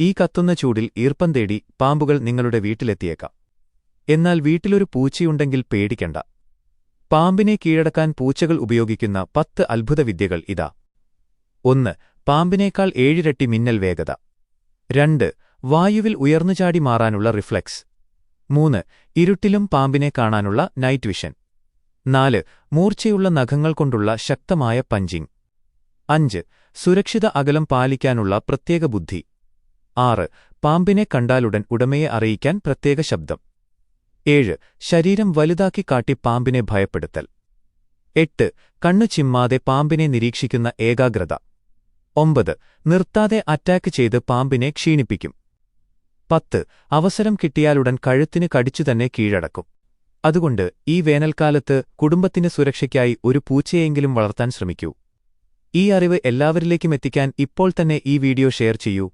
ഈ കത്തുന്ന ചൂടിൽ ഈർപ്പം തേടി പാമ്പുകൾ നിങ്ങളുടെ വീട്ടിലെത്തിയേക്കാം. എന്നാൽ വീട്ടിലൊരു പൂച്ചയുണ്ടെങ്കിൽ പേടിക്കണ്ട. പാമ്പിനെ കീഴടക്കാൻ പൂച്ചകൾ ഉപയോഗിക്കുന്ന 10 അത്ഭുതവിദ്യകൾ ഇതാ. 1. പാമ്പിനേക്കാൾ 7 ഇരട്ടി മിന്നൽ വേഗത. 2. വായുവിൽ ഉയർന്നുചാടി മാറാനുള്ള റിഫ്ലെക്സ്. 3. ഇരുട്ടിലും പാമ്പിനെ കാണാനുള്ള നൈറ്റ് വിഷൻ. 4. മൂർച്ചയുള്ള നഖങ്ങൾ കൊണ്ടുള്ള ശക്തമായ പഞ്ചിങ്. 5. സുരക്ഷിത അകലം പാലിക്കാനുള്ള പ്രത്യേക ബുദ്ധി. 6. പാമ്പിനെ കണ്ടാലുടൻ ഉടമയെ അറിയിക്കാൻ പ്രത്യേക ശബ്ദം. 7. ശരീരം വലുതാക്കി കാട്ടി പാമ്പിനെ ഭയപ്പെടുത്തൽ. 8. കണ്ണു ചിമ്മാതെ പാമ്പിനെ നിരീക്ഷിക്കുന്ന ഏകാഗ്രത. 9. നിർത്താതെ അറ്റാക്ക് ചെയ്ത് പാമ്പിനെ ക്ഷീണിപ്പിക്കും. 10. അവസരം കിട്ടിയാലുടൻ കഴുത്തിന് കടിച്ചുതന്നെ കീഴടക്കും. അതുകൊണ്ട് ഈ വേനൽക്കാലത്ത് കുടുംബത്തിന് സുരക്ഷയ്ക്കായി ഒരു പൂച്ചയെങ്കിലും വളർത്താൻ ശ്രമിക്കൂ. ഈ അറിവ് എല്ലാവരിലേക്കും എത്തിക്കാൻ ഇപ്പോൾ തന്നെ ഈ വീഡിയോ ഷെയർ ചെയ്യൂ.